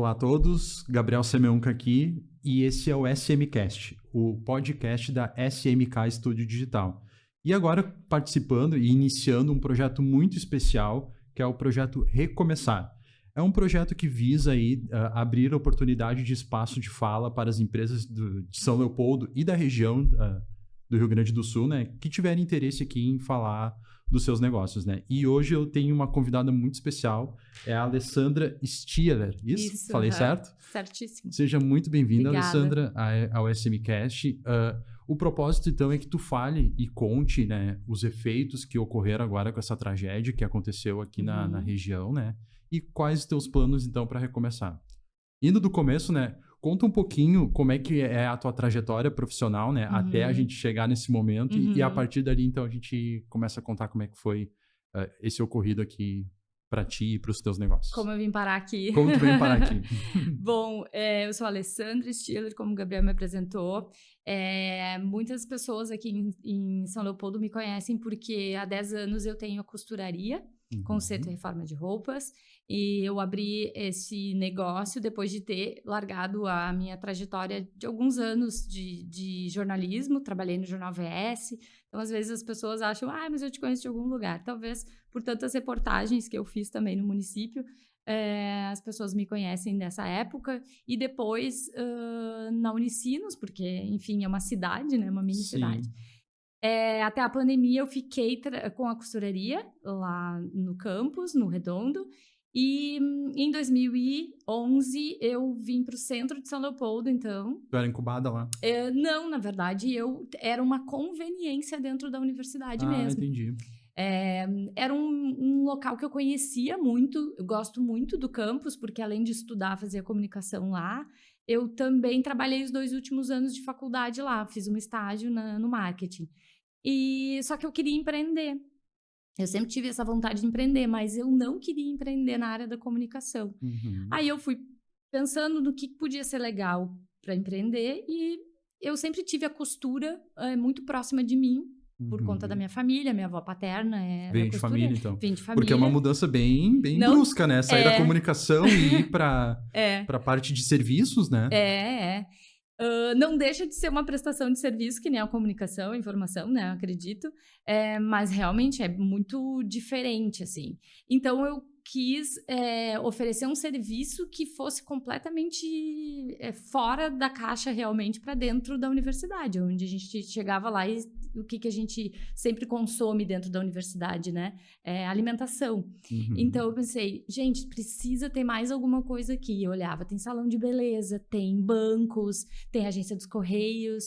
Olá a todos, Gabriel Semeunca aqui e esse é o SMcast, o podcast da SMK Estúdio Digital. E agora participando e iniciando um projeto muito especial, que é o projeto Recomeçar. É um projeto que visa aí, abrir oportunidade de espaço de fala para as empresas de São Leopoldo e da região do Rio Grande do Sul, né, que tiverem interesse aqui em falar dos seus negócios, né? E hoje eu tenho uma convidada muito especial, é a Alessandra Stieler. Isso? Falei certo? Certíssimo. Seja muito bem-vinda, Obrigada. Alessandra, ao SMcast. O propósito, então, é que tu fale e conte, né, os efeitos que ocorreram agora com essa tragédia que aconteceu aqui na região, né? E quais os teus planos, então, para recomeçar. Indo do começo, né? Conta um pouquinho como é que é a tua trajetória profissional, né? Até a gente chegar nesse momento. E a partir dali, então, a gente começa a contar como é que foi esse ocorrido aqui para ti e para os teus negócios. Como eu vim parar aqui. Como tu veio parar aqui. Bom, eu sou a Alessandra Stieler, como o Gabriel me apresentou. Muitas pessoas aqui em São Leopoldo me conhecem porque há 10 anos eu tenho a costuraria, conserto e reforma de roupas. E eu abri esse negócio depois de ter largado a minha trajetória de alguns anos de jornalismo. Trabalhei no Jornal VS. Então, às vezes, as pessoas acham, mas eu te conheço de algum lugar. Talvez por tantas reportagens que eu fiz também no município, as pessoas me conhecem dessa época. E depois, na Unicinos, porque, enfim, é uma cidade, né? Uma mini cidade. Até a pandemia, eu fiquei com a costuraria lá no campus, no Redondo. E em 2011, eu vim para o centro de São Leopoldo, então... Tu era incubada lá? Não, na verdade, eu era uma conveniência dentro da universidade mesmo. Entendi. Era um local que eu conhecia muito, eu gosto muito do campus, porque além de estudar, fazia comunicação lá, eu também trabalhei os 2 últimos anos de faculdade lá, fiz um estágio no marketing. Só que eu queria empreender. Eu sempre tive essa vontade de empreender, mas eu não queria empreender na área da comunicação. Aí eu fui pensando no que podia ser legal para empreender e eu sempre tive a costura muito próxima de mim, por conta da minha família. Minha avó paterna Vem de família, então. Vem de família. Porque é uma mudança bem brusca, né? Sair da comunicação e ir para a parte de serviços, né? Não deixa de ser uma prestação de serviço, que nem a comunicação, a informação, né? Eu acredito. Mas realmente é muito diferente, assim. Então, eu quis oferecer um serviço que fosse completamente fora da caixa, realmente, para dentro da universidade, onde a gente chegava lá e o que a gente sempre consome dentro da universidade, né? Alimentação. Então, eu pensei, gente, precisa ter mais alguma coisa aqui. Eu olhava, tem salão de beleza, tem bancos, tem agência dos Correios.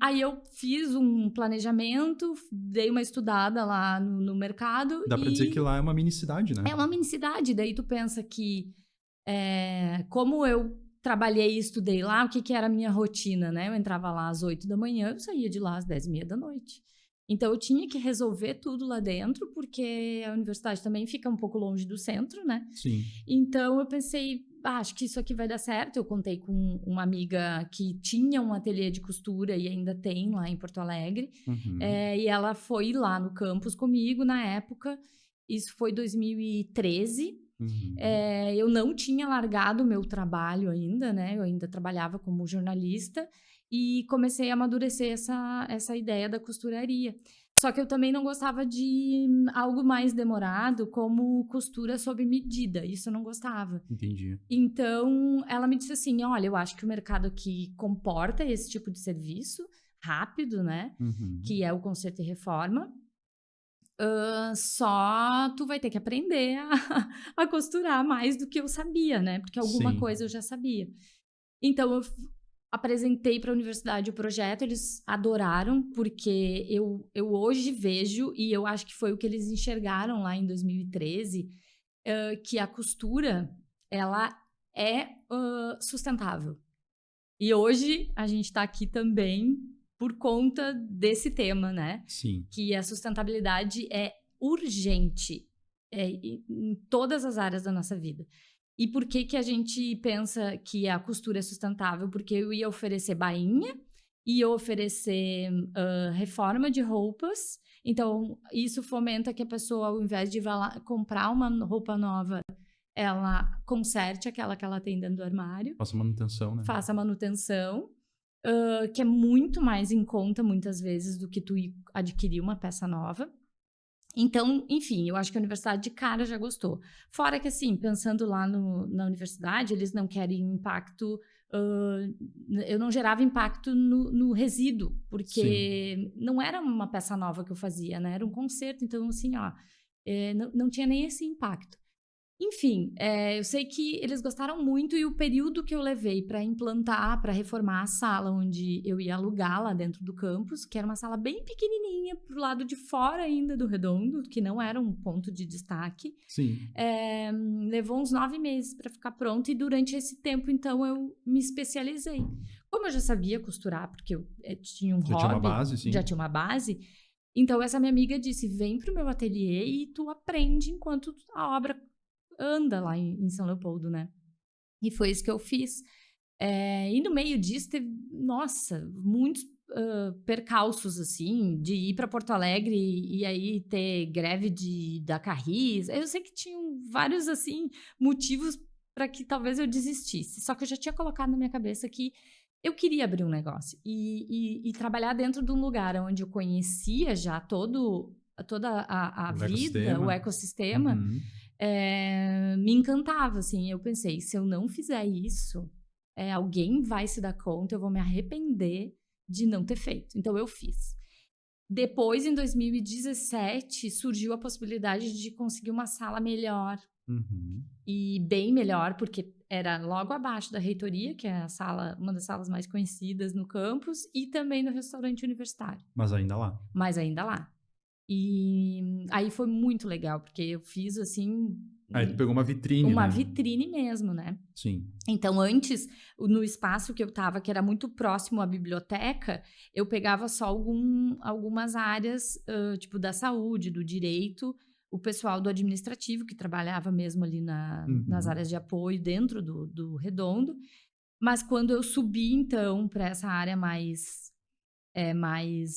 Aí eu fiz um planejamento, dei uma estudada lá no mercado. Dá pra dizer que lá é uma mini cidade, né? É uma mini cidade, daí tu pensa que como eu trabalhei e estudei lá, o que era a minha rotina, né? Eu entrava lá às 8 da manhã, eu saía de lá às 10h30 da noite. Então, eu tinha que resolver tudo lá dentro, porque a universidade também fica um pouco longe do centro, né? Sim. Então, eu pensei, acho que isso aqui vai dar certo. Eu contei com uma amiga que tinha um ateliê de costura e ainda tem lá em Porto Alegre. E ela foi lá no campus comigo na época. Isso foi 2013. Eu não tinha largado o meu trabalho ainda, né? Eu ainda trabalhava como jornalista e comecei a amadurecer essa ideia da costuraria. Só que eu também não gostava de algo mais demorado, como costura sob medida. Isso eu não gostava. Entendi. Então, ela me disse assim, olha, eu acho que o mercado aqui comporta esse tipo de serviço rápido, né? Que é o conserto e reforma. Só tu vai ter que aprender a costurar mais do que eu sabia, né? Porque alguma coisa eu já sabia. Então, eu apresentei para a universidade o projeto, eles adoraram, porque eu hoje vejo, e eu acho que foi o que eles enxergaram lá em 2013, que a costura, ela é sustentável. E hoje a gente está aqui também por conta desse tema, né? Sim. Que a sustentabilidade é urgente em todas as áreas da nossa vida. E por que a gente pensa que a costura é sustentável? Porque eu ia oferecer bainha, ia oferecer reforma de roupas. Então, isso fomenta que a pessoa, ao invés de comprar uma roupa nova, ela conserte aquela que ela tem dentro do armário. Faça manutenção, né? Faça manutenção, que é muito mais em conta, muitas vezes, do que tu adquirir uma peça nova. Então, enfim, eu acho que a universidade de cara já gostou. Fora que, assim, pensando lá na universidade, eles não querem impacto... eu não gerava impacto no resíduo, porque não era uma peça nova que eu fazia, né? Era um conserto, então, assim, não tinha nem esse impacto. Enfim, eu sei que eles gostaram muito e o período que eu levei para implantar, para reformar a sala onde eu ia alugar lá dentro do campus, que era uma sala bem pequenininha, pro lado de fora ainda do Redondo, que não era um ponto de destaque. Sim. Levou uns 9 meses para ficar pronto e durante esse tempo, então, eu me especializei. Como eu já sabia costurar, porque eu tinha um hobby... Tinha uma base, sim. Já tinha uma base. Então, essa minha amiga disse, vem pro meu ateliê e tu aprende enquanto a obra anda lá em São Leopoldo, né? E foi isso que eu fiz. E no meio disso teve, nossa, muitos percalços, assim, de ir para Porto Alegre e aí ter greve da Carris. Eu sei que tinham vários, assim, motivos para que talvez eu desistisse. Só que eu já tinha colocado na minha cabeça que eu queria abrir um negócio e trabalhar dentro de um lugar onde eu conhecia já toda a vida, o ecossistema. Uhum. Me encantava, assim. Eu pensei, se eu não fizer isso, alguém vai se dar conta, eu vou me arrepender de não ter feito. Então, eu fiz. Depois, em 2017, surgiu a possibilidade de conseguir uma sala melhor. Uhum. E bem melhor, porque era logo abaixo da reitoria, que é uma das salas mais conhecidas no campus, e também no restaurante universitário. Mas ainda lá. E aí foi muito legal, porque eu fiz, assim... Aí tu pegou uma vitrine, Uma né? vitrine mesmo, né? Sim. Então, antes, no espaço que eu tava, que era muito próximo à biblioteca, eu pegava só algumas áreas, tipo da saúde, do direito, o pessoal do administrativo, que trabalhava mesmo ali nas áreas de apoio dentro do Redondo. Mas quando eu subi, então, para essa área mais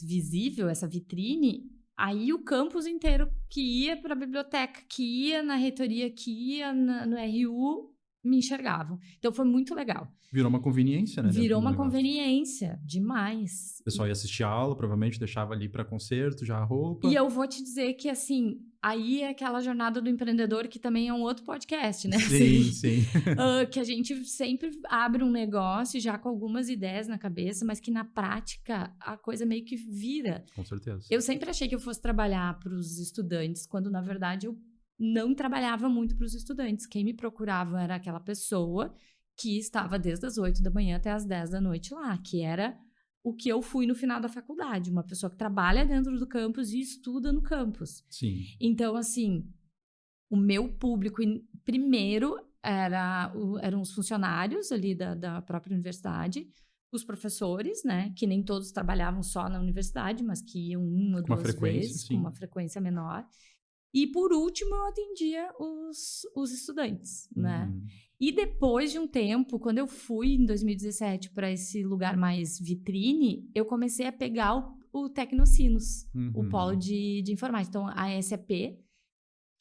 visível, essa vitrine... Aí o campus inteiro que ia para a biblioteca, que ia na reitoria, que ia no RU, me enxergavam. Então foi muito legal. Virou uma conveniência, né? Virou uma conveniência, demais. O pessoal ia assistir a aula, provavelmente deixava ali para concerto, já a roupa. E eu vou te dizer que, assim, aí é aquela jornada do empreendedor, que também é um outro podcast, né? Sim. Que a gente sempre abre um negócio já com algumas ideias na cabeça, mas que na prática a coisa meio que vira. Com certeza. Eu sempre achei que eu fosse trabalhar para os estudantes, quando na verdade eu não trabalhava muito para os estudantes. Quem me procurava era aquela pessoa que estava desde as 8 da manhã até as 10 da noite lá, que era o que eu fui no final da faculdade, uma pessoa que trabalha dentro do campus e estuda no campus. Sim. Então, assim, o meu público primeiro eram os funcionários ali da própria universidade, os professores, né, que nem todos trabalhavam só na universidade, mas que iam uma, duas vezes, com uma frequência menor. E, por último, eu atendia os estudantes, né? E depois de um tempo, quando eu fui, em 2017, para esse lugar mais vitrine, eu comecei a pegar o Tecnocinos, o polo de informática. Então, a SAP,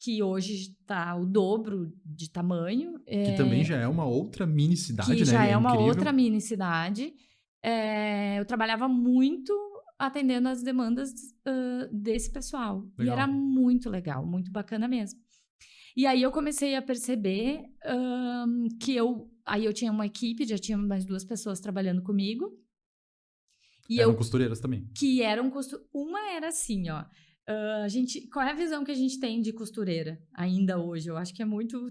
que hoje está o dobro de tamanho. Que também já é uma outra mini cidade, né? Que já é uma outra mini cidade. Eu trabalhava muito atendendo as demandas desse pessoal. Legal. E era muito legal, muito bacana mesmo. E aí eu comecei a perceber que eu tinha uma equipe, já tinha mais 2 pessoas trabalhando comigo. E eram costureiras também. Que eram uma era assim, ó. Qual é a visão que a gente tem de costureira ainda hoje? Eu acho que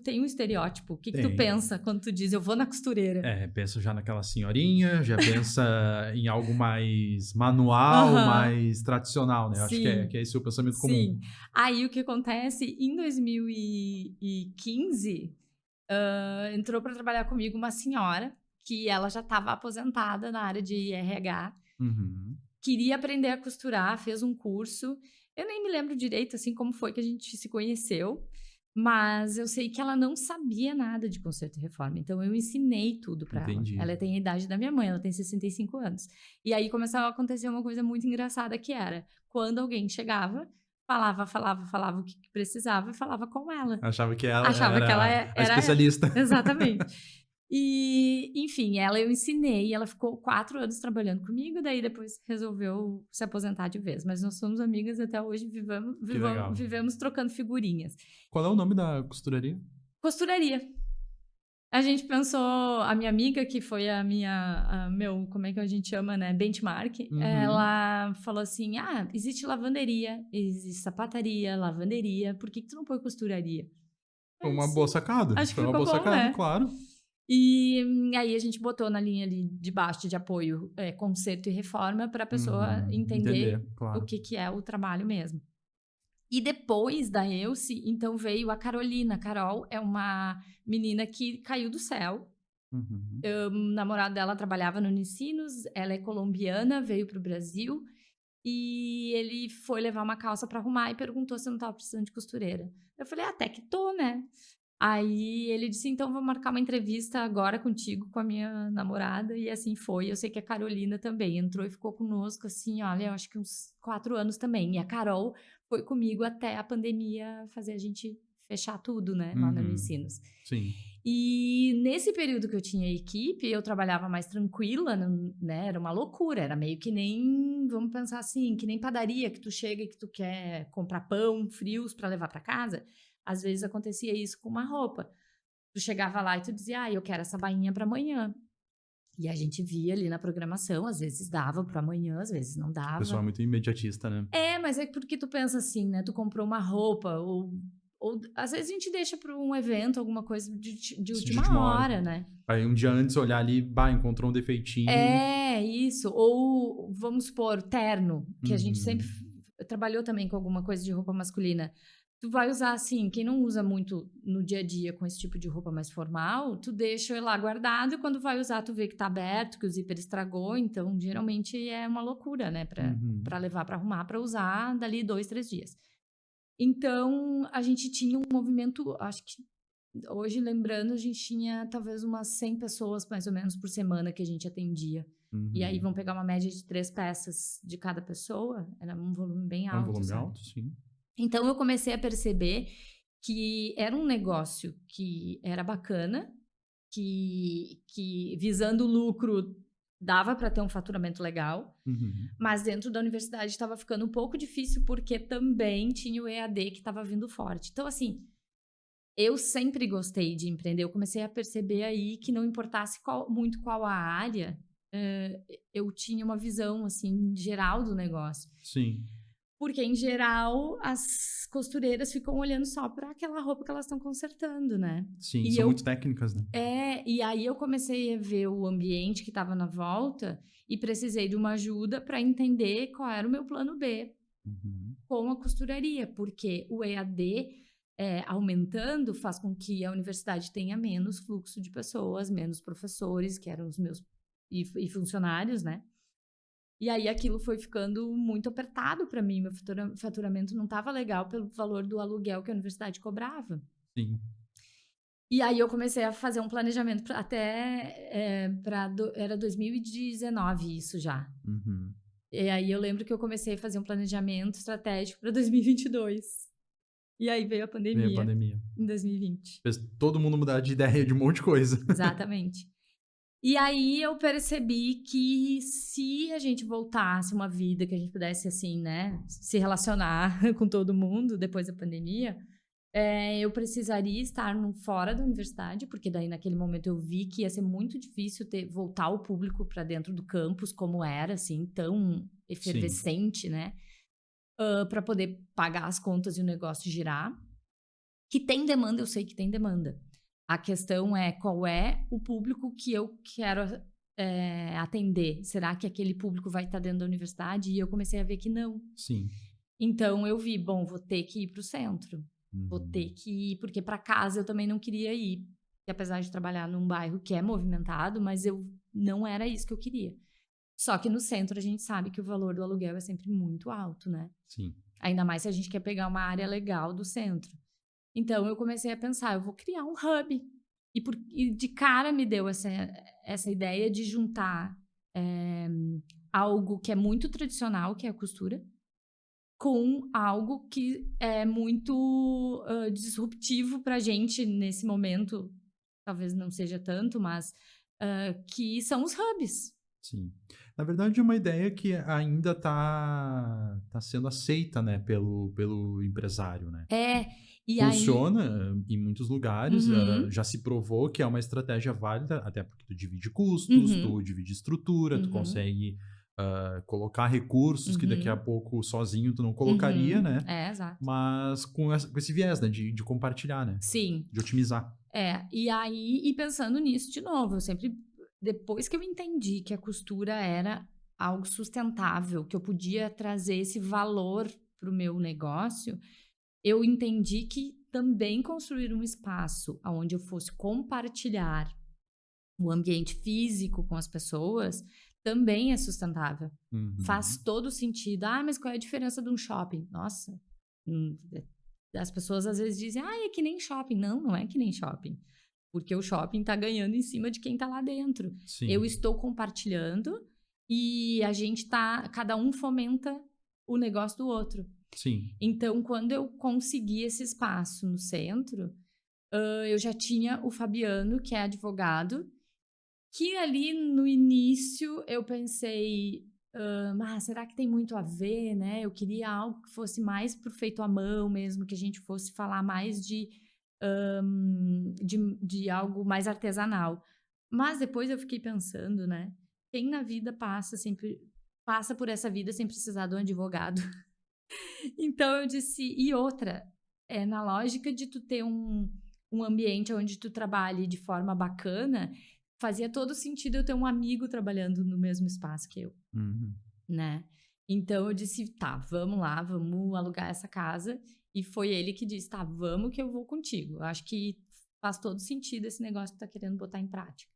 tem um estereótipo. O que tu pensa quando tu diz, eu vou na costureira? Pensa já naquela senhorinha, já pensa em algo mais manual, mais tradicional, né? Eu acho que é esse o pensamento comum. Sim. Aí o que acontece, em 2015, entrou para trabalhar comigo uma senhora, que ela já estava aposentada na área de RH, queria aprender a costurar, fez um curso. Eu nem me lembro direito, assim, como foi que a gente se conheceu, mas eu sei que ela não sabia nada de conserto e reforma, então eu ensinei tudo para ela. Ela tem a idade da minha mãe, ela tem 65 anos. E aí começava a acontecer uma coisa muito engraçada, que era, quando alguém chegava falava o que precisava e falava com ela. Achava que ela Achava que ela era a era especialista. exatamente. E, enfim, ela eu ensinei, ela ficou 4 anos trabalhando comigo, daí depois resolveu se aposentar de vez. Mas nós somos amigas até hoje, Que legal. vivemos trocando figurinhas. Qual é o nome da costuraria? Costuraria. A gente pensou, a minha amiga, que foi como é que a gente chama, né? Benchmark, ela falou assim: existe lavanderia, existe sapataria, lavanderia, por que tu não põe costuraria? Foi uma boa sacada. Acho que Foi uma ficou boa bom, sacada, né? claro. E aí a gente botou na linha ali de baixo de apoio conserto e reforma para a pessoa entender claro. o que é o trabalho mesmo. E depois da Elce, então veio a Carolina. A Carol é uma menina que caiu do céu. O namorado dela trabalhava no Unicinos, ela é colombiana, veio para o Brasil e ele foi levar uma calça para arrumar e perguntou se eu não estava precisando de costureira. Eu falei, até que tô, né? Aí ele disse, então vou marcar uma entrevista agora contigo, com a minha namorada, e assim foi. Eu sei que a Carolina também entrou e ficou conosco, assim, olha, eu acho que uns 4 anos também. E a Carol foi comigo até a pandemia fazer a gente fechar tudo, né, lá no Unicinos. Sim. E nesse período que eu tinha equipe, eu trabalhava mais tranquila, né, era uma loucura, era meio que nem, vamos pensar assim, que nem padaria, que tu chega e que tu quer comprar pão, frios para levar para casa. Às vezes acontecia isso com uma roupa. Tu chegava lá e tu dizia, eu quero essa bainha para amanhã. E a gente via ali na programação, às vezes dava para amanhã, às vezes não dava. O pessoal é muito imediatista, né? Mas é porque tu pensa assim, né? Tu comprou uma roupa, ou às vezes a gente deixa para um evento, alguma coisa de última hora, né? Aí um dia antes olhar ali, encontrou um defeitinho. Isso. Ou, vamos supor, terno, que a gente sempre trabalhou também com alguma coisa de roupa masculina. Tu vai usar assim, quem não usa muito no dia a dia com esse tipo de roupa mais formal, tu deixa lá guardado e quando vai usar tu vê que tá aberto, que o zíper estragou, então geralmente é uma loucura, né, pra levar pra arrumar, pra usar dali 2, 3 dias. Então, a gente tinha um movimento, acho que hoje lembrando, a gente tinha talvez umas 100 pessoas mais ou menos por semana que a gente atendia. E aí vão pegar uma média de 3 peças de cada pessoa, era um volume bem alto. Um volume alto, sim. Então, eu comecei a perceber que era um negócio que era bacana, que visando lucro dava para ter um faturamento legal, mas dentro da universidade estava ficando um pouco difícil porque também tinha o EAD que estava vindo forte. Então, assim, eu sempre gostei de empreender. Eu comecei a perceber aí que não importasse muito qual a área, eu tinha uma visão, assim, geral do negócio. Sim. Porque, em geral, as costureiras ficam olhando só para aquela roupa que elas estão consertando, né? Sim, são muito técnicas, né? E aí eu comecei a ver o ambiente que estava na volta e precisei de uma ajuda para entender qual era o meu plano B com a costuraria, porque o EAD aumentando faz com que a universidade tenha menos fluxo de pessoas, menos professores, que eram os meus e funcionários, né? E aí aquilo foi ficando muito apertado para mim, meu faturamento não estava legal pelo valor do aluguel que a universidade cobrava. Sim. E aí eu comecei a fazer um planejamento era 2019 isso já. E aí eu lembro que eu comecei a fazer um planejamento estratégico para 2022. E aí veio a pandemia. Em 2020. Fez todo mundo mudar de ideia de um monte de coisa. Exatamente. E aí eu percebi que se a gente voltasse uma vida que a gente pudesse, assim, né, se relacionar com todo mundo depois da pandemia, eu precisaria estar fora da universidade, porque daí naquele momento eu vi que ia ser muito difícil voltar o público para dentro do campus como era, assim, tão efervescente, sim, né, para poder pagar as contas e o negócio girar. Que tem demanda, eu sei que tem demanda. A questão é qual é o público que eu quero atender. Será que aquele público vai estar dentro da universidade? E eu comecei a ver que não. Sim. Então eu vi, vou ter que ir para o centro. Vou ter que ir, porque para casa eu também não queria ir. E apesar de trabalhar num bairro que é movimentado, mas não era isso que eu queria. Só que no centro a gente sabe que o valor do aluguel é sempre muito alto, né? Sim. Ainda mais se a gente quer pegar uma área legal do centro. Então, eu comecei a pensar, eu vou criar um hub. E de cara me deu essa ideia de juntar algo que é muito tradicional, que é a costura, com algo que é muito disruptivo pra gente nesse momento, talvez não seja tanto, mas que são os hubs. Sim. Na verdade, é uma ideia que ainda tá sendo aceita, né, pelo empresário, né? E aí... Funciona em muitos lugares, Uhum, já se provou que é uma estratégia válida, até porque tu divide custos, tu uhum, divide estrutura, tu uhum, consegue colocar recursos que daqui a uhum, pouco sozinho tu não colocaria, né? exato. Mas com esse viés, né, de compartilhar, né? Sim. De otimizar. E aí, e pensando nisso de novo, eu sempre, depois que eu entendi que a costura era algo sustentável, que eu podia trazer esse valor para o meu negócio, eu entendi que também construir um espaço onde eu fosse compartilhar o ambiente físico com as pessoas também é sustentável. Faz Uhum. todo sentido. Ah, mas qual é a diferença de um shopping? Nossa, as pessoas às vezes dizem, ah, é que nem shopping. Não, não é que nem shopping. Porque o shopping está ganhando em cima de quem está lá dentro. Eu Sim, estou compartilhando e a gente tá, cada um fomenta o negócio do outro. sim. Então, quando eu consegui esse espaço no centro, eu já tinha o Fabiano, que é advogado, que ali no início eu pensei, será que tem muito a ver, né? Eu queria algo que fosse mais pro feito à mão mesmo, que a gente fosse falar mais de algo mais artesanal. Mas depois eu fiquei pensando, né? Quem na vida passa por essa vida sem precisar de um advogado. Então eu disse, e outra, na lógica de tu ter um ambiente onde tu trabalhe de forma bacana, fazia todo sentido eu ter um amigo trabalhando no mesmo espaço que eu, Uhum. né? Então eu disse, tá, vamos lá, vamos alugar essa casa. E foi ele que disse, tá, vamos que eu vou contigo. Eu acho que faz todo sentido esse negócio que tu tá querendo botar em prática.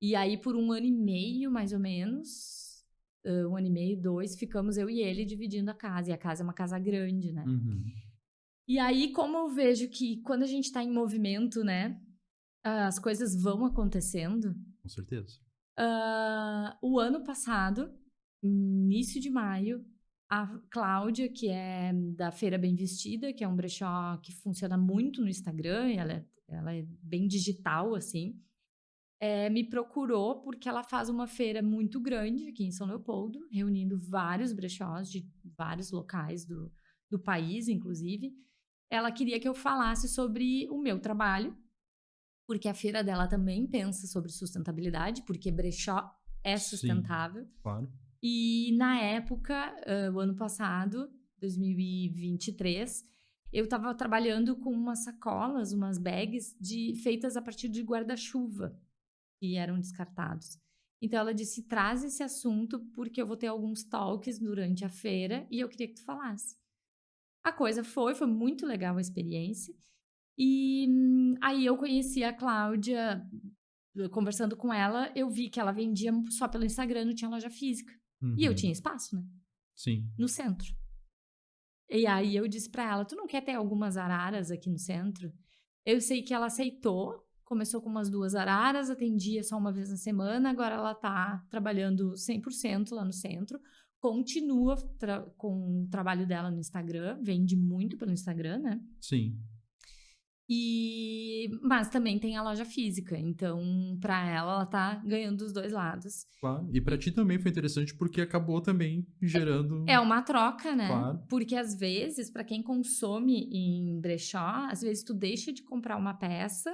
E aí, por 1 ano e meio, mais ou menos, 1 ano e meio, 2, ficamos eu e ele dividindo a casa. E a casa é uma casa grande, né? Uhum. E aí, como eu vejo que quando a gente tá em movimento, né, as coisas vão acontecendo. Com certeza. O ano passado, início de maio, a Cláudia, que é da Feira Bem Vestida, que é um brechó que funciona muito no Instagram, e ela é bem digital, assim, me procurou porque ela faz uma feira muito grande aqui em São Leopoldo, reunindo vários brechós de vários locais do país, inclusive. Ela queria que eu falasse sobre o meu trabalho, porque a feira dela também pensa sobre sustentabilidade, porque brechó é Sim, sustentável. claro. E na época, o ano passado, 2023, eu estava trabalhando com umas sacolas, umas bags feitas a partir de guarda-chuva que eram descartados. Então ela disse: traz esse assunto porque eu vou ter alguns talks durante a feira e eu queria que tu falasse. A coisa foi muito legal a experiência. E aí eu conheci a Cláudia, conversando com ela, eu vi que ela vendia só pelo Instagram, não tinha loja física. E eu tinha Uhum. espaço, né? Sim. No centro. E aí eu disse pra ela: tu não quer ter algumas araras aqui no centro? Eu sei que ela aceitou, começou com umas 2 araras, atendia só uma vez na semana, agora ela tá trabalhando 100% lá no centro, continua com o trabalho dela no Instagram, vende muito pelo Instagram, né? Sim. Mas também tem a loja física, então pra ela tá ganhando dos dois lados. Claro. E para E ti também foi interessante porque acabou também gerando. é uma troca, né? Claro. Porque às vezes, pra quem consome em brechó, às vezes tu deixa de comprar uma peça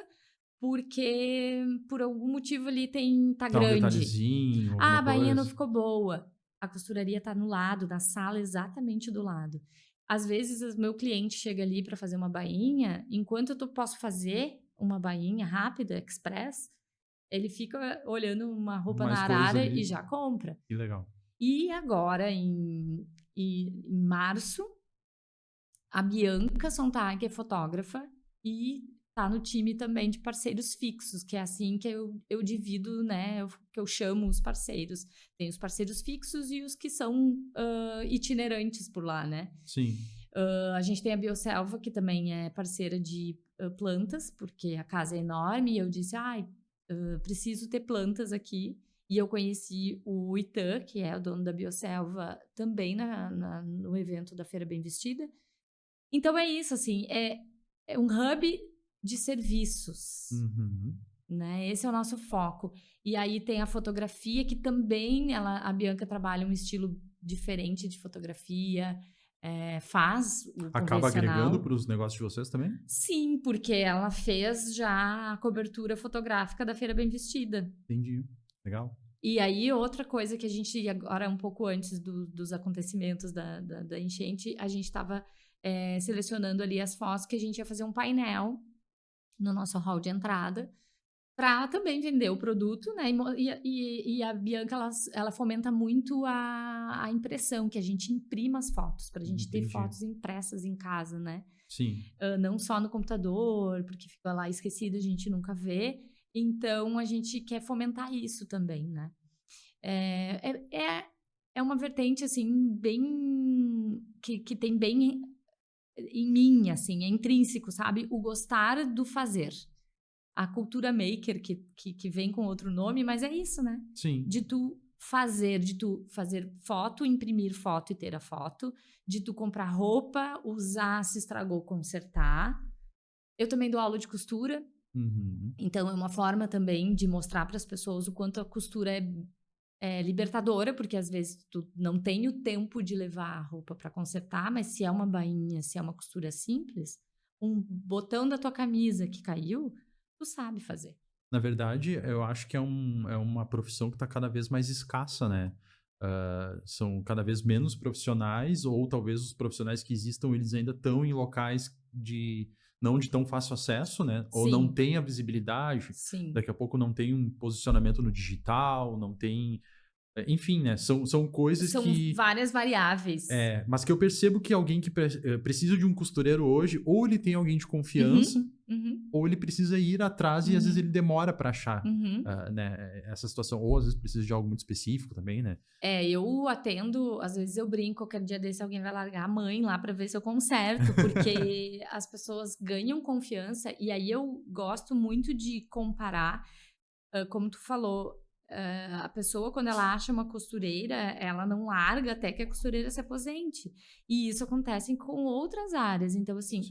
porque por algum motivo ali tá Tá um grande. detalhezinho, Ah, alguma a bainha não coisa. ficou boa. A costuraria tá no lado, na sala exatamente do lado. Às vezes, o meu cliente chega ali para fazer uma bainha, enquanto eu posso fazer uma bainha rápida, express, ele fica olhando uma roupa na Mais coisas arara e ali. já compra. Que legal. E agora, em março, a Bianca Sontag é fotógrafa e tá no time também de parceiros fixos, que é assim que eu divido, né? Que eu chamo os parceiros. Tem os parceiros fixos e os que são itinerantes por lá, né? Sim. A gente tem a Bioselva, que também é parceira de plantas, porque a casa é enorme, e eu disse, preciso ter plantas aqui. E eu conheci o Itan, que é o dono da Bioselva, também no evento da Feira Bem Vestida. Então é isso, assim, é um hub de serviços, né? Esse é o nosso foco. E aí tem a fotografia, que também a Bianca trabalha um estilo diferente de fotografia, faz o Acaba convencional. agregando para os negócios de vocês também? Sim, porque ela fez já a cobertura fotográfica da Feira Bem Vestida. Entendi. Legal. E aí, outra coisa que a gente, agora um pouco antes dos acontecimentos da enchente, a gente estava selecionando ali as fotos que a gente ia fazer um painel no nosso hall de entrada para também vender o produto, né? E a Bianca, ela fomenta muito a impressão, que a gente imprima as fotos, para a gente ter fotos impressas em casa, né? Sim. Não só no computador, porque fica lá esquecido, a gente nunca vê. Então, a gente quer fomentar isso também, né? É uma vertente, assim, bem... que tem bem em mim, assim, é intrínseco, sabe? O gostar do fazer. A cultura maker, que vem com outro nome, mas é isso, né? Sim. De tu fazer foto, imprimir foto e ter a foto, de tu comprar roupa, usar, se estragou, consertar. Eu também dou aula de costura, então é uma forma também de mostrar para as pessoas o quanto a costura é libertadora, porque às vezes tu não tem o tempo de levar a roupa para consertar, mas se é uma bainha, se é uma costura simples, um botão da tua camisa que caiu, tu sabe fazer. Na verdade, eu acho que é uma profissão que está cada vez mais escassa, né? São cada vez menos profissionais, ou talvez os profissionais que existam, eles ainda estão em locais não de tão fácil acesso, né? Ou Sim. não tem a visibilidade. Sim. Daqui a pouco não tem um posicionamento no digital, não tem... Enfim, né? São coisas São várias variáveis. Mas que eu percebo que alguém que precisa de um costureiro hoje, ou ele tem alguém de confiança, ou ele precisa ir atrás e às vezes ele demora para achar né, essa situação. Ou às vezes precisa de algo muito específico também, né? Eu atendo, às vezes eu brinco, qualquer dia desse alguém vai largar a mãe lá para ver se eu conserto, porque as pessoas ganham confiança, e aí eu gosto muito de comparar, como tu falou, a pessoa, quando ela acha uma costureira, ela não larga até que a costureira se aposente. E isso acontece com outras áreas. Então, assim,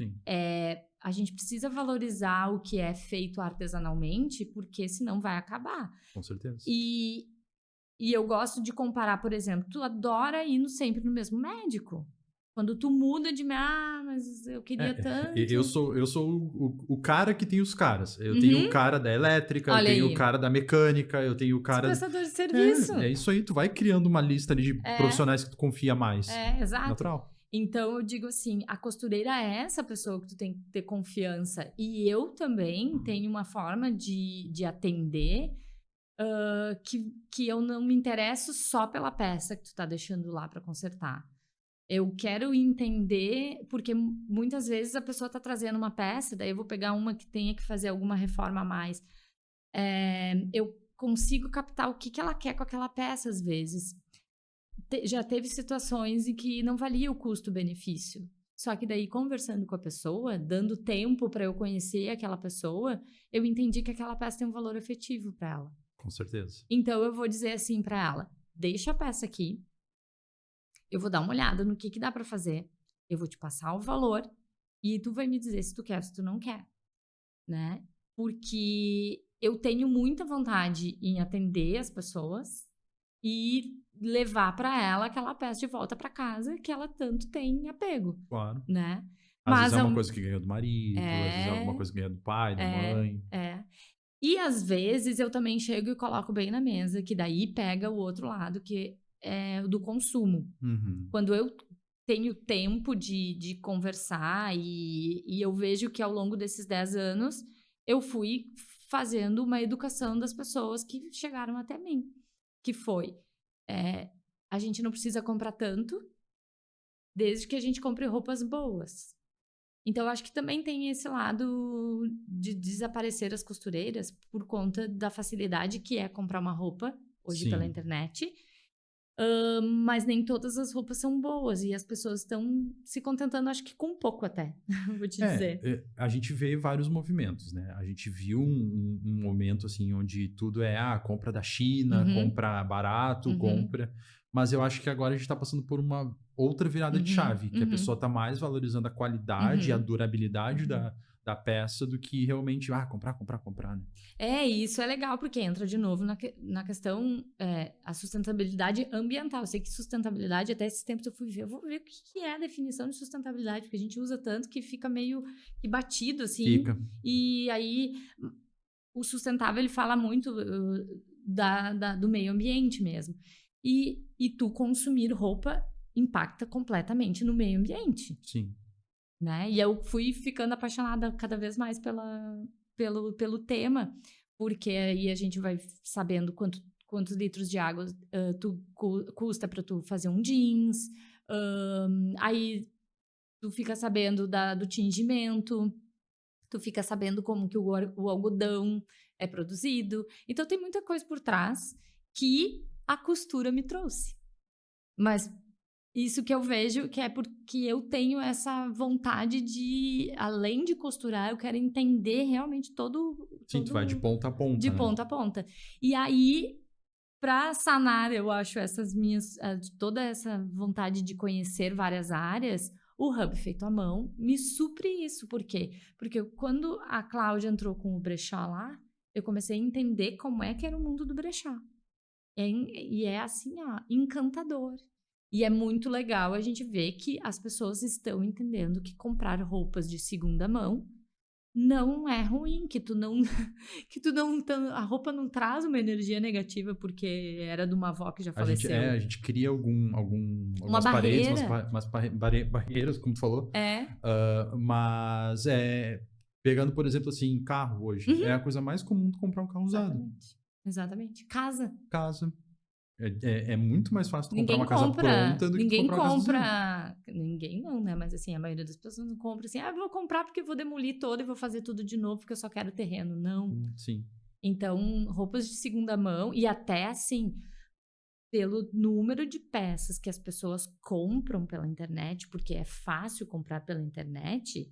a gente precisa valorizar o que é feito artesanalmente, porque senão vai acabar. Com certeza. E eu gosto de comparar, por exemplo, tu adora ir sempre no mesmo médico. Quando tu muda de... mas eu queria tanto... Eu sou o cara que tem os caras. Eu tenho o cara da elétrica, eu tenho o cara da mecânica, eu tenho o cara... prestador de serviço. É isso aí, tu vai criando uma lista ali de profissionais que tu confia mais. Exato. Natural. Então, eu digo assim, a costureira é essa pessoa que tu tem que ter confiança. E eu também tenho uma forma de atender... que eu não me interesso só pela peça que tu tá deixando lá para consertar. Eu quero entender, porque muitas vezes a pessoa tá trazendo uma peça, daí eu vou pegar uma que tenha que fazer alguma reforma a mais. Eu consigo captar o que ela quer com aquela peça, às vezes. Já teve situações em que não valia o custo-benefício. Só que daí, conversando com a pessoa, dando tempo para eu conhecer aquela pessoa, eu entendi que aquela peça tem um valor efetivo para ela. Com certeza. Então, eu vou dizer assim para ela, deixa a peça aqui, eu vou dar uma olhada no que dá para fazer, eu vou te passar o valor e tu vai me dizer se tu quer ou se tu não quer, né? Porque eu tenho muita vontade em atender as pessoas e levar para ela aquela peça de volta para casa que ela tanto tem apego. Claro. Né? Às vezes é uma coisa que ganhou do marido, às vezes é alguma coisa que ganhou do pai, da mãe. E às vezes eu também chego e coloco bem na mesa, que daí pega o outro lado, que é o do consumo. Quando eu tenho tempo de conversar e eu vejo que ao longo desses 10 anos eu fui fazendo uma educação das pessoas que chegaram até mim. Que foi, a gente não precisa comprar tanto, desde que a gente compre roupas boas. Então, eu acho que também tem esse lado de desaparecer as costureiras por conta da facilidade que é comprar uma roupa hoje pela internet. Mas nem todas as roupas são boas e as pessoas estão se contentando, acho que com pouco até, vou te dizer. A gente vê vários movimentos, né? A gente viu um momento assim onde tudo é compra da China, compra barato, compra. Mas eu acho que agora a gente está passando por uma outra virada de chave, que a pessoa está mais valorizando a qualidade e a durabilidade da peça do que realmente comprar, né? Isso é legal, porque entra de novo na questão a sustentabilidade ambiental. Eu sei que sustentabilidade, até esses tempos eu vou ver o que é a definição de sustentabilidade, porque a gente usa tanto que fica meio que batido, assim. Fica. E aí, o sustentável, ele fala muito do meio ambiente mesmo. E tu consumir roupa impacta completamente no meio ambiente. Sim. Né? E eu fui ficando apaixonada cada vez mais pelo tema, porque aí a gente vai sabendo quantos litros de água custa para tu fazer um jeans, aí tu fica sabendo do tingimento, tu fica sabendo como que o algodão é produzido. Então tem muita coisa por trás que a costura me trouxe. Mas isso que eu vejo que é porque eu tenho essa vontade de, além de costurar, eu quero entender realmente todo... Sim, tu vai de ponta a ponta, de né? ponta a ponta. E aí, para sanar, eu acho, toda essa vontade de conhecer várias áreas, o Hub Feito à Mão me supre isso. Por quê? Porque quando a Cláudia entrou com o brechó lá, eu comecei a entender como é que era o mundo do brechó. E é assim, encantador. E é muito legal a gente ver que as pessoas estão entendendo que comprar roupas de segunda mão não é ruim, a roupa não traz uma energia negativa porque era de uma avó que já faleceu. A gente cria algumas paredes, umas barreiras, como tu falou. Mas pegando, por exemplo, assim, carro hoje, é a coisa mais comum de comprar um carro usado. Exatamente. Casa. É muito mais fácil comprar uma casa pronta do que comprar uma casa usada. Ninguém não, né? Mas assim, a maioria das pessoas não compra assim, vou comprar porque vou demolir todo e vou fazer tudo de novo porque eu só quero terreno. Não. Sim. Então, roupas de segunda mão e até assim, pelo número de peças que as pessoas compram pela internet, porque é fácil comprar pela internet,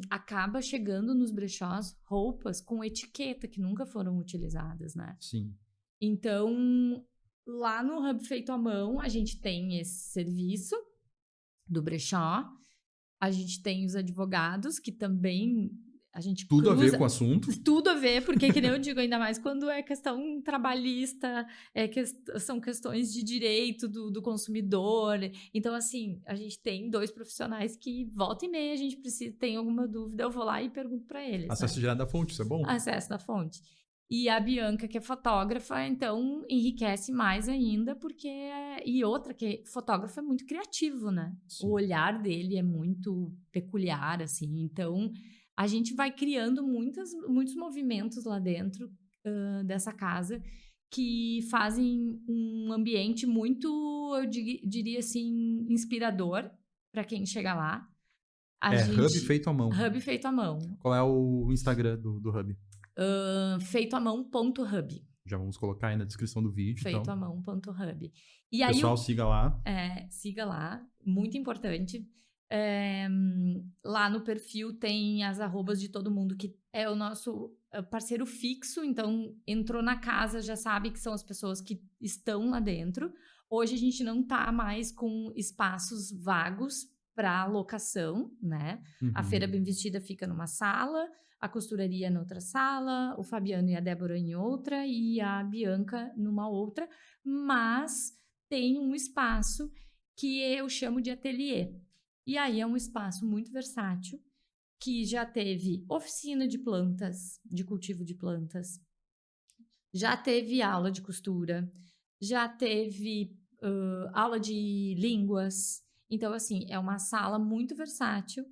acaba chegando nos brechós roupas com etiqueta que nunca foram utilizadas, né? Sim. Então, lá no Hub Feito à Mão, a gente tem esse serviço do brechó, a gente tem os advogados, que também a gente Tudo a ver com o assunto. Tudo a ver, porque, que nem eu digo, ainda mais quando é questão trabalhista, são questões de direito do consumidor. Então, assim, a gente tem 2 profissionais que, volta e meia, a gente tem alguma dúvida, eu vou lá e pergunto para eles. Acesso direto da fonte, isso é bom? Acesso da fonte. E a Bianca, que é fotógrafa, então enriquece mais ainda, porque... E outra, que fotógrafo é muito criativo, né? Sim. O olhar dele é muito peculiar, assim. Então, a gente vai criando muitos movimentos lá dentro dessa casa que fazem um ambiente muito, eu diria assim, inspirador para quem chega lá. Hub Feito à Mão. Hub Feito à Mão. Qual é o Instagram do Hub? feitoamão.hub. Já vamos colocar aí na descrição do vídeo. feitoamão.hub. E aí pessoal, siga lá. Siga lá, muito importante. Lá no perfil tem as arrobas de todo mundo, que é o nosso parceiro fixo, então entrou na casa, já sabe que são as pessoas que estão lá dentro. Hoje a gente não tá mais com espaços vagos para locação, né? A Feira Bem Vestida fica numa sala, a costuraria em outra sala, o Fabiano e a Débora em outra e a Bianca numa outra, mas tem um espaço que eu chamo de ateliê. E aí é um espaço muito versátil, que já teve oficina de plantas, de cultivo de plantas, já teve aula de costura, já teve aula de línguas. Então, assim, é uma sala muito versátil.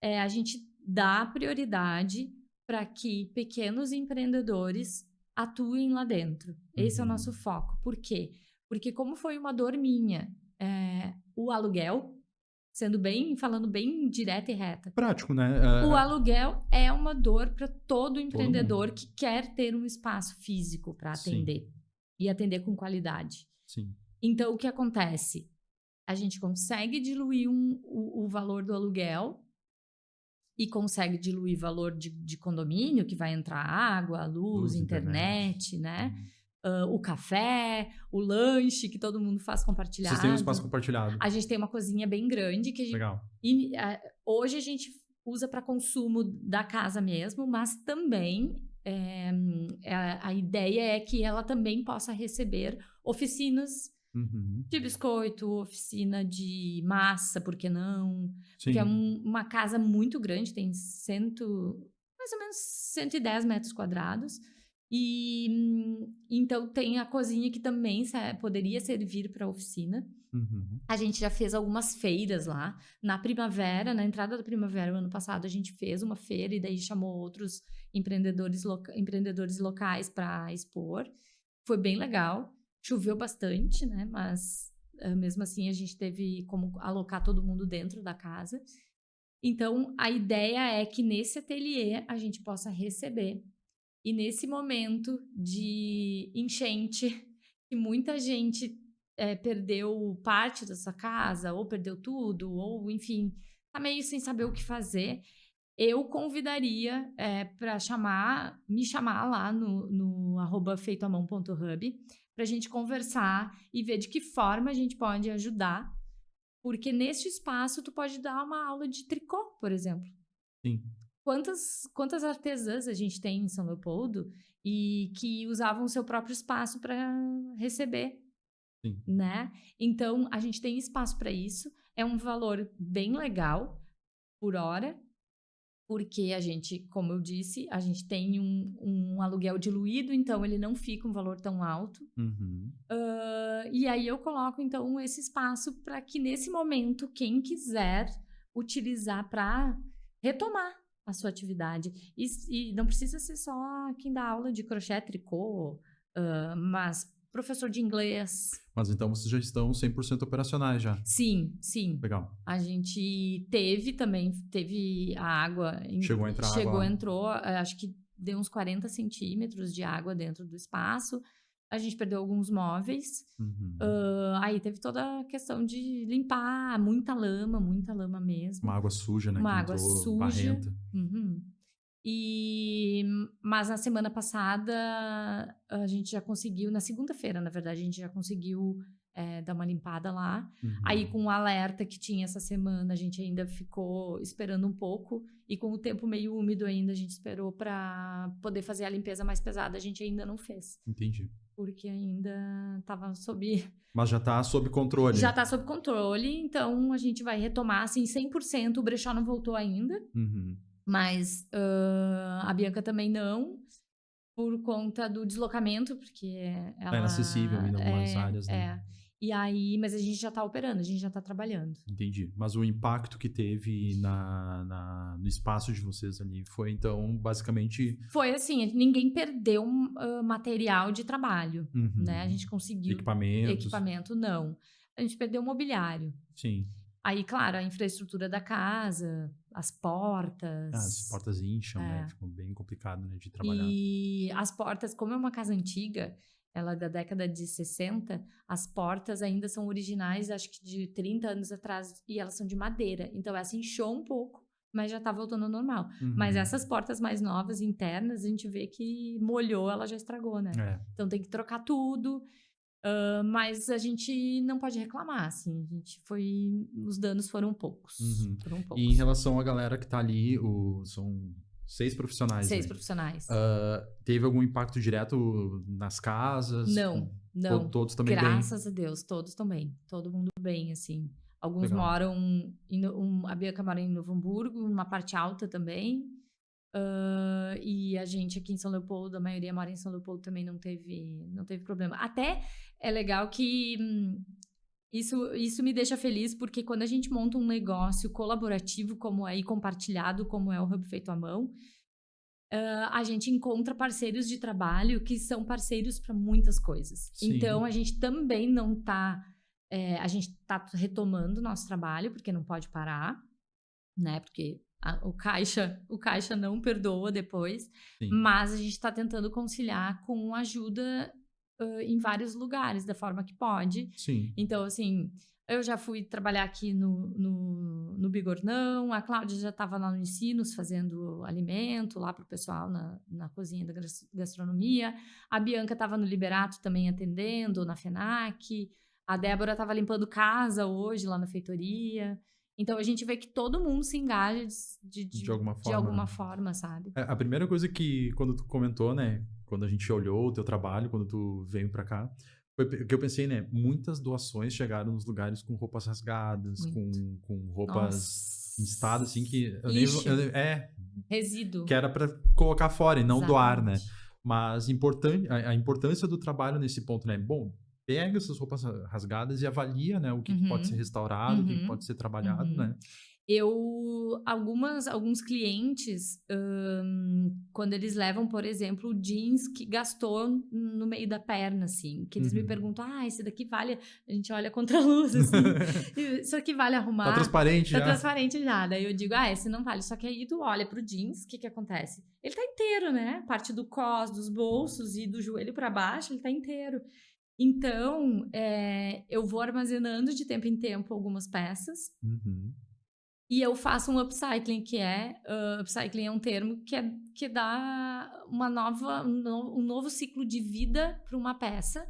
A gente dá prioridade para que pequenos empreendedores atuem lá dentro. Esse é o nosso foco. Por quê? Porque como foi uma dor minha, o aluguel, falando bem direta e reta. Prático, né? O aluguel é uma dor para todo empreendedor que quer ter um espaço físico para atender. Sim. E atender com qualidade. Sim. Então, o que acontece? A gente consegue diluir o valor do aluguel e consegue diluir valor de condomínio, que vai entrar água, luz, internet, né? O café, o lanche, que todo mundo faz compartilhado. Vocês têm um espaço compartilhado. A gente tem uma cozinha bem grande que a gente... Legal. Hoje a gente usa para consumo da casa mesmo, mas também a ideia é que ela também possa receber oficinas de biscoito, oficina de massa, por que não? Sim. Porque é uma casa muito grande, tem mais ou menos 110 metros quadrados. E então tem a cozinha que também poderia servir para oficina. A gente já fez algumas feiras lá. Na primavera, na entrada da primavera, ano passado, a gente fez uma feira e daí chamou outros empreendedores locais para expor. Foi bem legal. Choveu bastante, né? Mas mesmo assim a gente teve como alocar todo mundo dentro da casa. Então a ideia é que nesse ateliê a gente possa receber. E nesse momento de enchente, que muita gente perdeu parte da sua casa, ou perdeu tudo, ou enfim, tá meio sem saber o que fazer, eu convidaria para me chamar lá no @feitoamão.hub para a gente conversar e ver de que forma a gente pode ajudar, porque neste espaço tu pode dar uma aula de tricô, por exemplo. Sim. Quantas artesãs a gente tem em São Leopoldo e que usavam o seu próprio espaço para receber, Sim. né? Então, a gente tem espaço para isso. É um valor bem legal por hora, porque a gente, como eu disse, a gente tem um aluguel diluído, então ele não fica um valor tão alto. E aí eu coloco, então, esse espaço para que, nesse momento, quem quiser utilizar para retomar a sua atividade. E não precisa ser só quem dá aula de crochê, tricô, mas professor de inglês. Mas então vocês já estão 100% operacionais já? Sim, sim. Legal. A gente teve a água. Chegou a entrar água? Entrou, acho que deu uns 40 centímetros de água dentro do espaço. A gente perdeu alguns móveis. Aí teve toda a questão de limpar, muita lama mesmo. Uma água suja, né? Uma água suja. Barrenta. Mas na semana passada, a gente já conseguiu, na segunda-feira, na verdade, a gente já conseguiu dar uma limpada lá. Aí, com o alerta que tinha essa semana, a gente ainda ficou esperando um pouco. E com o tempo meio úmido ainda, a gente esperou para poder fazer a limpeza mais pesada. A gente ainda não fez. Entendi. Porque ainda estava sob... Mas já está sob controle. Já está sob controle, então a gente vai retomar, assim, 100%. O brechó não voltou ainda. Mas a Bianca também não, por conta do deslocamento, porque ela... É inacessível em algumas áreas, né? E aí, mas a gente já está operando, a gente já está trabalhando. Entendi. Mas o impacto que teve no espaço de vocês ali foi, então, basicamente... Foi assim, ninguém perdeu material de trabalho, né? A gente conseguiu... Equipamento, não. A gente perdeu mobiliário. Sim. Aí, claro, a infraestrutura da casa, as portas... As portas incham, né? Ficou bem complicado, né, de trabalhar. E as portas, como é uma casa antiga, ela é da década de 60, as portas ainda são originais, acho que de 30 anos atrás, e elas são de madeira. Então, essa inchou um pouco, mas já tá voltando ao normal. Mas essas portas mais novas, internas, a gente vê que molhou, ela já estragou, né? Então, tem que trocar tudo. Mas a gente não pode reclamar, assim. Os danos foram poucos. E em relação à galera que tá ali, são 6 profissionais. 6 profissionais. Teve algum impacto direto nas casas? Não. Todos também bem? Graças a Deus, todos estão bem. Todo mundo bem, assim. Alguns moram... a Bianca mora em Novo Hamburgo, numa parte alta também. E a gente aqui em São Leopoldo, a maioria mora em São Leopoldo, também não teve problema. Até é legal que isso me deixa feliz, porque quando a gente monta um negócio colaborativo como é e compartilhado, como é o Hub Feito à Mão, a gente encontra parceiros de trabalho que são parceiros para muitas coisas. Sim. Então, a gente também não está... a gente está retomando o nosso trabalho, porque não pode parar, né? Porque o caixa não perdoa depois. Sim. Mas a gente está tentando conciliar com ajuda em vários lugares, da forma que pode. Sim. Então, assim, eu já fui trabalhar aqui no Bigornão, a Cláudia já estava lá no Ensinos fazendo alimento lá para o pessoal na cozinha da gastronomia. A Bianca estava no Liberato também atendendo, na FENAC. A Débora estava limpando casa hoje lá na feitoria. Então, a gente vê que todo mundo se engaja De alguma forma. de alguma forma, sabe? A primeira coisa que, quando tu comentou, né? Quando a gente olhou o teu trabalho, quando tu veio pra cá, foi que eu pensei, né? Muitas doações chegaram nos lugares com roupas rasgadas, com roupas em estado, assim, que... Lixo. É, Resíduo. que era pra colocar fora e não doar, né? Exatamente. Mas a importância do trabalho nesse ponto, né? Bom, pega essas roupas rasgadas e avalia, né? O que pode ser restaurado, o que pode ser trabalhado, né? Alguns clientes, quando eles levam, por exemplo, o jeans que gastou no meio da perna, assim, que eles me perguntam, esse daqui vale, a gente olha contra a luz, assim, isso aqui vale arrumar? Tá transparente já? Tá transparente já, daí eu digo, esse não vale, só que aí tu olha pro jeans, o que acontece? Ele tá inteiro, né? Parte do cós, dos bolsos e do joelho pra baixo, ele tá inteiro. Então, eu vou armazenando de tempo em tempo algumas peças, e eu faço um upcycling, upcycling é um termo que dá um novo ciclo de vida para uma peça,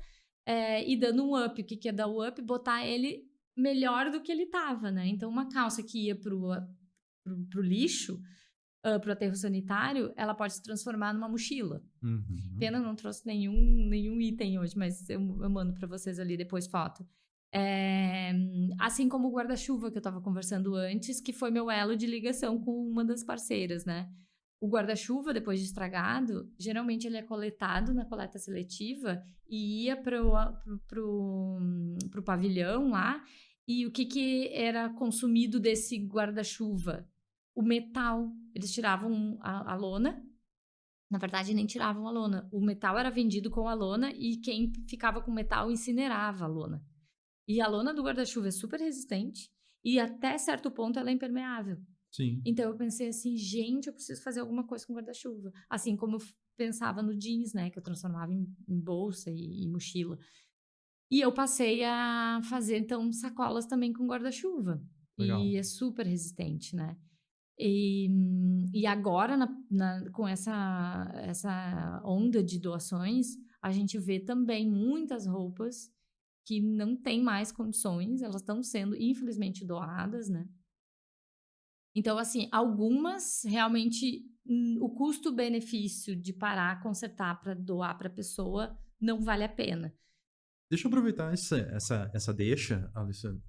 e dando um up. O que é dar o up? Botar ele melhor do que ele estava, né? Então, uma calça que ia pro lixo, pro aterro sanitário, ela pode se transformar numa mochila. Pena, não trouxe nenhum item hoje, mas eu mando para vocês ali depois foto. Assim como o guarda-chuva que eu estava conversando antes, que foi meu elo de ligação com uma das parceiras, né? O guarda-chuva, depois de estragado, geralmente ele é coletado na coleta seletiva e ia pro pavilhão lá. E o que era consumido desse guarda-chuva? O metal. Eles tiravam a lona. Na verdade, nem tiravam a lona. O metal era vendido com a lona e quem ficava com metal incinerava a lona. E a lona do guarda-chuva é super resistente e até certo ponto ela é impermeável. Sim. Então eu pensei assim, gente, eu preciso fazer alguma coisa com guarda-chuva. Assim como eu pensava no jeans, né? Que eu transformava em bolsa e mochila. E eu passei a fazer, então, sacolas também com guarda-chuva. Legal. E é super resistente, né? E agora, com essa onda de doações, a gente vê também muitas roupas que não têm mais condições, elas estão sendo, infelizmente, doadas, né? Então, assim, algumas, realmente, o custo-benefício de parar, consertar para doar para a pessoa não vale a pena. Deixa eu aproveitar essa deixa, Alessandro,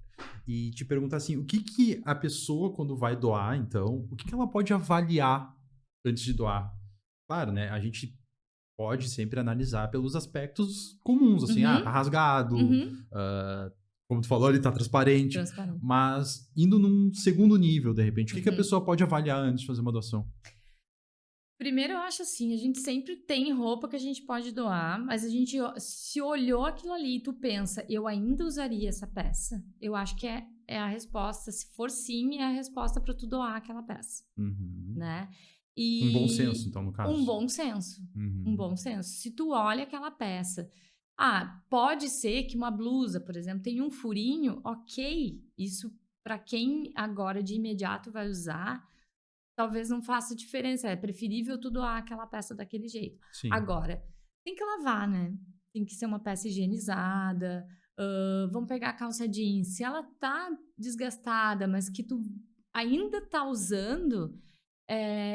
e te perguntar assim, o que a pessoa, quando vai doar, então, o que ela pode avaliar antes de doar? Claro, né? A gente pode sempre analisar pelos aspectos comuns, assim, tá rasgado, como tu falou, ele tá transparente. Mas indo num segundo nível, de repente, o que a pessoa pode avaliar antes de fazer uma doação? Primeiro, eu acho assim, a gente sempre tem roupa que a gente pode doar, mas a gente se olhou aquilo ali e tu pensa, eu ainda usaria essa peça? Eu acho que é a resposta. Se for sim, é a resposta para tu doar aquela peça, né? Um bom senso, então, no caso. Um bom senso. Um bom senso. Se tu olha aquela peça... pode ser que uma blusa, por exemplo, tem um furinho, ok. Isso, para quem agora de imediato vai usar, talvez não faça diferença. É preferível tu doar aquela peça daquele jeito. Sim. Agora, tem que lavar, né? Tem que ser uma peça higienizada. Vamos pegar a calça jeans. Se ela tá desgastada, mas que tu ainda tá usando...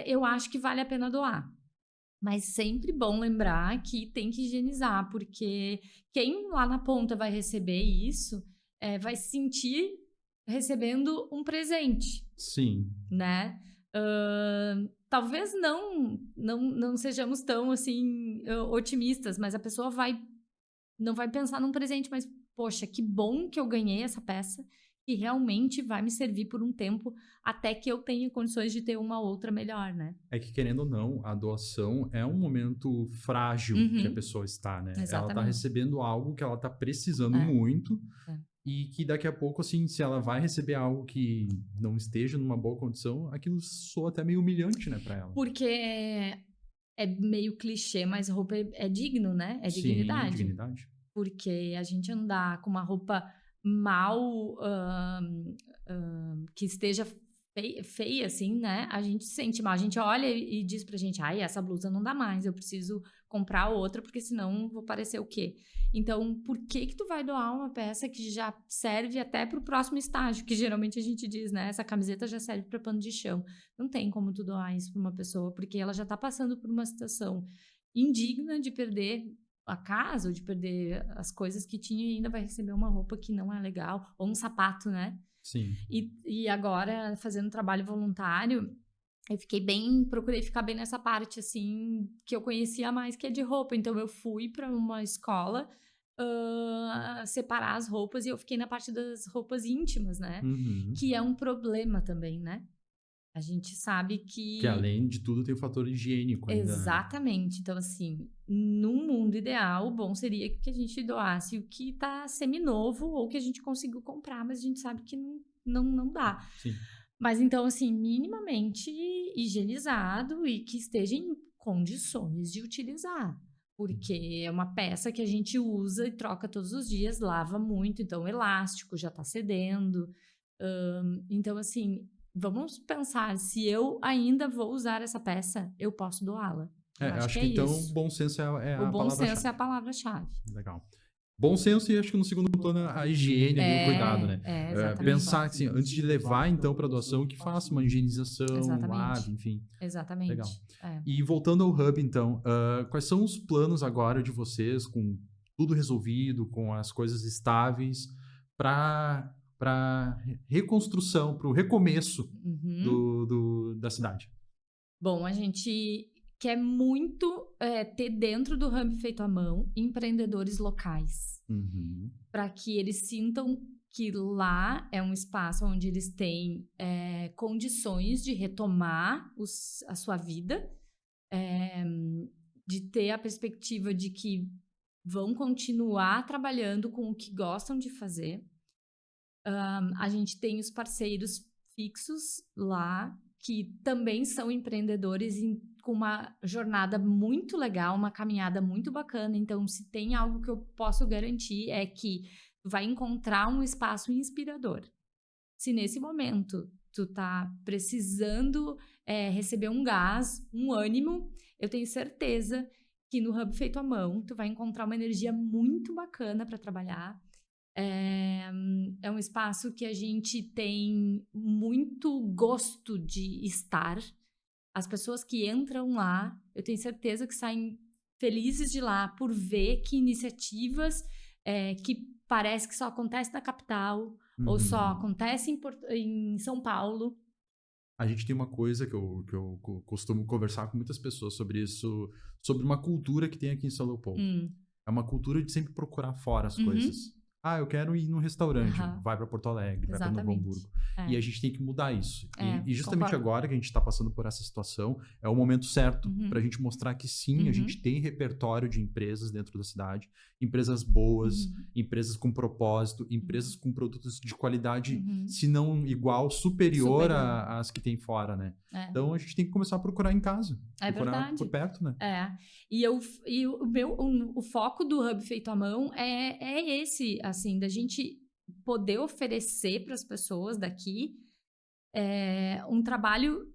eu acho que vale a pena doar. Mas sempre bom lembrar que tem que higienizar, porque quem lá na ponta vai receber isso vai se sentir recebendo um presente. Sim. Né? Talvez não sejamos tão assim otimistas, mas a pessoa não vai pensar num presente, mas poxa, que bom que eu ganhei essa peça que realmente vai me servir por um tempo até que eu tenha condições de ter uma outra melhor, né? É que, querendo ou não, a doação é um momento frágil que a pessoa está, né? Exatamente. Ela tá recebendo algo que ela tá precisando muito e que daqui a pouco, assim, se ela vai receber algo que não esteja numa boa condição, aquilo soa até meio humilhante, né, pra ela. Porque é meio clichê, mas roupa é digno, né? É dignidade. Sim, dignidade. Porque a gente andar com uma roupa mal, que esteja feia, assim, né? A gente sente mal. A gente olha e diz pra gente, ai, essa blusa não dá mais, eu preciso comprar outra, porque senão vou parecer o quê? Então, por que tu vai doar uma peça que já serve até pro próximo estágio? Que geralmente a gente diz, né? Essa camiseta já serve pra pano de chão. Não tem como tu doar isso pra uma pessoa, porque ela já tá passando por uma situação indigna de perder a casa, ou de perder as coisas que tinha e ainda vai receber uma roupa que não é legal, ou um sapato, né? Sim. E agora, fazendo trabalho voluntário, procurei ficar bem nessa parte, assim, que eu conhecia mais, que é de roupa. Então, eu fui para uma escola separar as roupas e eu fiquei na parte das roupas íntimas, né? Uhum. Que é um problema também, né? A gente sabe Que além de tudo tem o fator higiênico ainda. Exatamente. Então, assim, num mundo ideal, o bom seria que a gente doasse o que tá seminovo ou que a gente conseguiu comprar, mas a gente sabe que não dá. Sim. Mas então, assim, minimamente higienizado e que esteja em condições de utilizar. Porque é uma peça que a gente usa e troca todos os dias, lava muito, então o elástico já tá cedendo. Então, assim, vamos pensar, se eu ainda vou usar essa peça, eu posso doá-la. Acho que então bom senso é a palavra-chave. O bom senso é a palavra-chave. Legal. Bom senso e acho que no segundo plano a higiene e o cuidado, né? Exatamente. Pensar assim, antes de levar então para doação, que faça uma higienização, lave, enfim. Exatamente. Legal. E voltando ao Hub, então, quais são os planos agora de vocês, com tudo resolvido, com as coisas estáveis, para reconstrução, para o recomeço da cidade? Bom, a gente quer muito ter dentro do Hub Feito à Mão empreendedores locais, para que eles sintam que lá é um espaço onde eles têm condições de retomar a sua vida, de ter a perspectiva de que vão continuar trabalhando com o que gostam de fazer. A gente tem os parceiros fixos lá, que também são empreendedores com uma jornada muito legal, uma caminhada muito bacana. Então, se tem algo que eu posso garantir é que tu vai encontrar um espaço inspirador. Se nesse momento tu tá precisando receber um gás, um ânimo, eu tenho certeza que no Hub Feito à Mão tu vai encontrar uma energia muito bacana para trabalhar. É um espaço que a gente tem muito gosto de estar. As pessoas que entram lá, eu tenho certeza que saem felizes de lá por ver que iniciativas que parece que só acontece na capital ou só acontece em São Paulo. A gente tem uma coisa que eu costumo conversar com muitas pessoas sobre isso, sobre uma cultura que tem aqui em São Leopoldo. É uma cultura de sempre procurar fora as coisas. Eu quero ir num restaurante, vai para Porto Alegre, vai para Novo Hamburgo. E a gente tem que mudar isso. E justamente concordo. Agora que a gente está passando por essa situação, é o momento certo para a gente mostrar que sim, a gente tem repertório de empresas dentro da cidade, empresas boas, empresas com propósito, empresas com produtos de qualidade, se não igual, superior às que tem fora, né? Então a gente tem que começar a procurar em casa, procurar verdade. Por perto, né? E o foco do Hub Feito à Mão é esse, assim, da gente poder oferecer para as pessoas daqui um trabalho,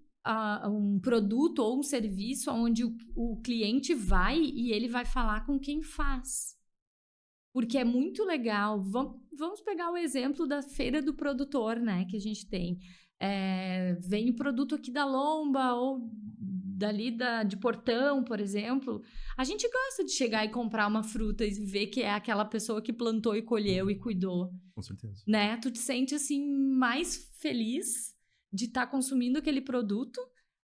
um produto ou um serviço onde o cliente vai e ele vai falar com quem faz. Porque é muito legal. Vamos pegar o exemplo da Feira do Produtor, né, que a gente tem. Vem o produto aqui da Lomba ou dali de Portão, por exemplo. A gente gosta de chegar e comprar uma fruta e ver que é aquela pessoa que plantou e colheu e cuidou. Com certeza. Né? Tu te sente, assim, mais feliz de estar consumindo aquele produto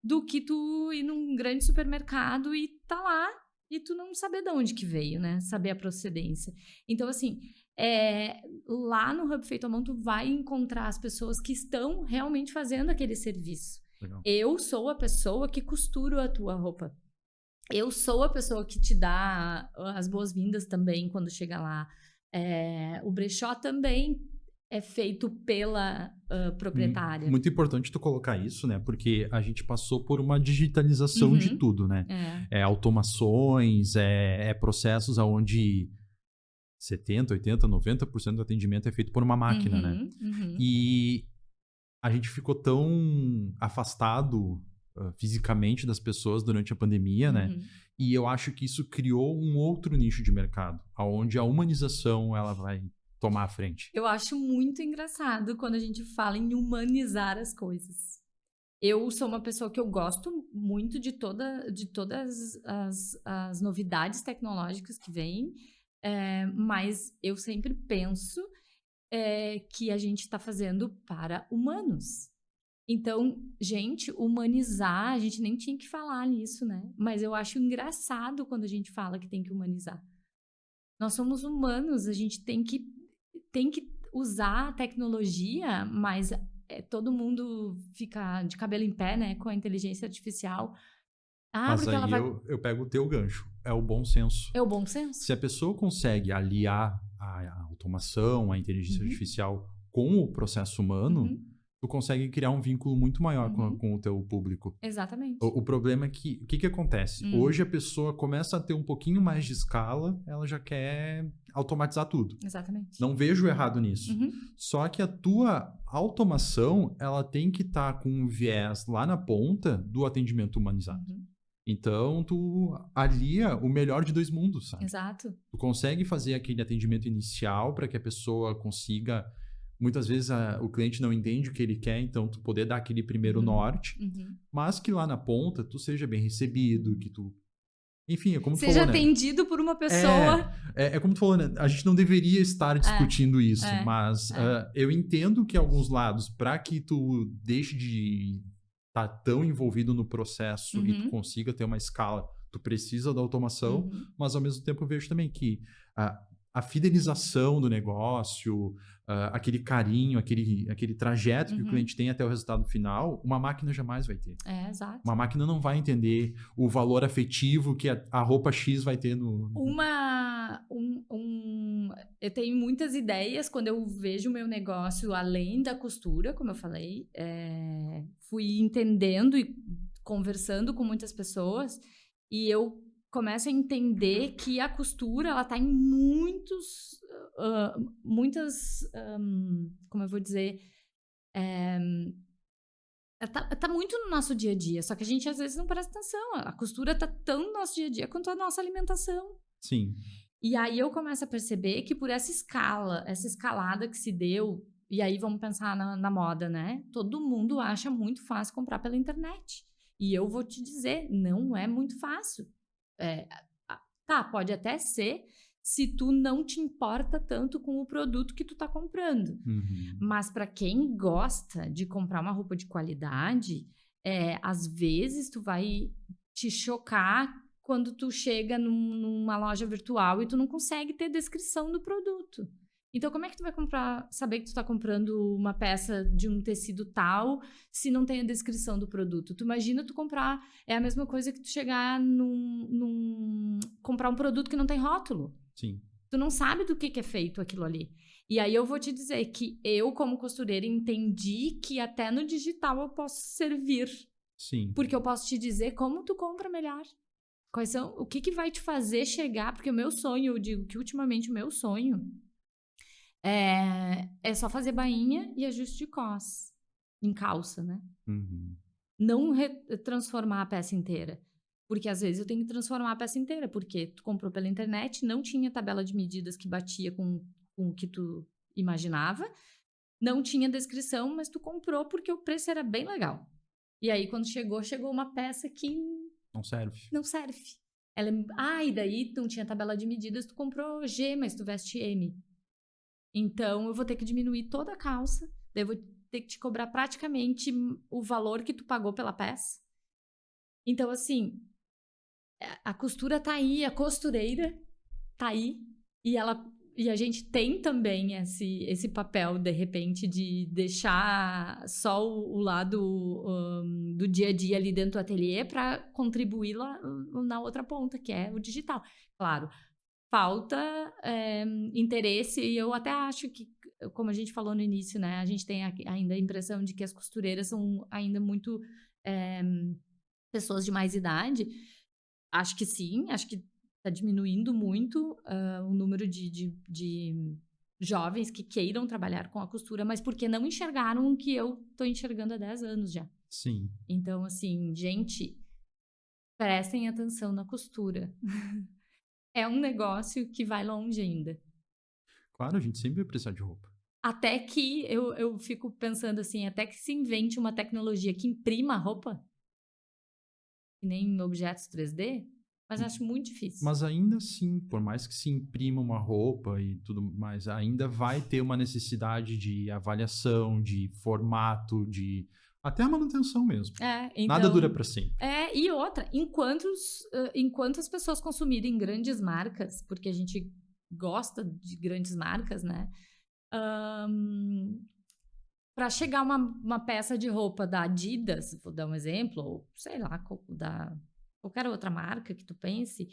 do que tu ir num grande supermercado e tá lá e tu não saber de onde que veio, né? Saber a procedência. Então, assim, lá no Hub Feito à Mão, tu vai encontrar as pessoas que estão realmente fazendo aquele serviço. Legal. Eu sou a pessoa que costuro a tua roupa. Eu sou a pessoa que te dá as boas-vindas também quando chega lá. O brechó também é feito pela proprietária. Muito importante tu colocar isso, né? Porque a gente passou por uma digitalização de tudo, né? Automações, processos onde 70%, 80%, 90% do atendimento é feito por uma máquina, né? E a gente ficou tão afastado fisicamente das pessoas durante a pandemia, né? E eu acho que isso criou um outro nicho de mercado, onde a humanização ela vai tomar a frente. Eu acho muito engraçado quando a gente fala em humanizar as coisas. Eu sou uma pessoa que eu gosto muito de todas as novidades tecnológicas que vêm, mas eu sempre penso que a gente está fazendo para humanos. Então, gente, humanizar, a gente nem tinha que falar nisso, né? Mas eu acho engraçado quando a gente fala que tem que humanizar. Nós somos humanos, a gente tem que usar a tecnologia, mas todo mundo fica de cabelo em pé, né, com a inteligência artificial. Mas aí eu pego o teu gancho, é o bom senso. É o bom senso. Se a pessoa consegue aliar a automação, a inteligência artificial com o processo humano, tu consegue criar um vínculo muito maior com o teu público. Exatamente. O problema é que, o que acontece? Hoje a pessoa começa a ter um pouquinho mais de escala, ela já quer automatizar tudo. Exatamente. Não vejo errado nisso. Só que a tua automação, ela tem que estar com um viés lá na ponta do atendimento humanizado. Então, tu alia o melhor de dois mundos, sabe? Exato. Tu consegue fazer aquele atendimento inicial para que a pessoa consiga... Muitas vezes o cliente não entende o que ele quer, então tu poder dar aquele primeiro norte, mas que lá na ponta tu seja bem recebido, que tu... Enfim, é como tu falou, né? Seja atendido por uma pessoa... É como tu falou, né? A gente não deveria estar discutindo isso, mas eu entendo que alguns lados, para que tu deixe de estar tão envolvido no processo e tu consiga ter uma escala, tu precisa da automação, mas ao mesmo tempo eu vejo também que a fidelização do negócio, aquele carinho, aquele trajeto que o cliente tem até o resultado final, uma máquina jamais vai ter. Exato. Uma máquina não vai entender o valor afetivo que a roupa X vai ter no... Eu tenho muitas ideias quando eu vejo o meu negócio além da costura, como eu falei. Fui entendendo e conversando com muitas pessoas e eu começo a entender que a costura, ela tá em como eu vou dizer, tá muito no nosso dia a dia, só que a gente às vezes não presta atenção. A costura tá tão no nosso dia a dia quanto a nossa alimentação. Sim. E aí eu começo a perceber que por essa escalada que se deu, e aí vamos pensar na moda, né? Todo mundo acha muito fácil comprar pela internet. E eu vou te dizer, não é muito fácil. Pode até ser se tu não te importa tanto com o produto que tu tá comprando. Mas para quem gosta de comprar uma roupa de qualidade, às vezes tu vai te chocar quando tu chega numa loja virtual e tu não consegue ter descrição do produto. Então, como é que tu vai saber que tu tá comprando uma peça de um tecido tal se não tem a descrição do produto? Tu imagina tu comprar... É a mesma coisa que tu chegar comprar um produto que não tem rótulo. Sim. Tu não sabe do que é feito aquilo ali. E aí eu vou te dizer que eu, como costureira, entendi que até no digital eu posso servir. Sim. Porque eu posso te dizer como tu compra melhor. O que vai te fazer chegar... Porque o meu sonho, eu digo que ultimamente o meu sonho... É só fazer bainha e ajuste de cos em calça, né? Não transformar a peça inteira. Porque às vezes eu tenho que transformar a peça inteira, porque tu comprou pela internet, não tinha tabela de medidas que batia com o que tu imaginava, não tinha descrição, mas tu comprou porque o preço era bem legal. E aí quando chegou uma peça que... Não serve. Não serve. E daí não tinha tabela de medidas, tu comprou G, mas tu veste M. Então, eu vou ter que diminuir toda a calça, daí eu vou ter que te cobrar praticamente o valor que tu pagou pela peça. Então, assim, a costura tá aí, a costureira tá aí, e a gente tem também esse papel, de repente, de deixar só o lado do dia a dia ali dentro do ateliê para contribuir lá na outra ponta, que é o digital. Claro, falta interesse, e eu até acho que como a gente falou no início, né? A gente tem ainda a impressão de que as costureiras são ainda muito pessoas de mais idade. Acho que sim, acho que está diminuindo muito o número de jovens que queiram trabalhar com a costura, mas porque não enxergaram o que eu estou enxergando há 10 anos já. Sim. Então, assim, gente, prestem atenção na costura. É um negócio que vai longe ainda. Claro, a gente sempre vai precisar de roupa. Até que eu fico pensando assim, até que se invente uma tecnologia que imprima a roupa, que nem objetos 3D, mas acho muito difícil. Mas ainda assim, por mais que se imprima uma roupa e tudo mais, ainda vai ter uma necessidade de avaliação, de formato, de até a manutenção mesmo. Então, nada dura para sempre. E outra, enquanto as pessoas consumirem grandes marcas, porque a gente gosta de grandes marcas, né? Para chegar uma peça de roupa da Adidas, vou dar um exemplo, ou sei lá, da qualquer outra marca que tu pense,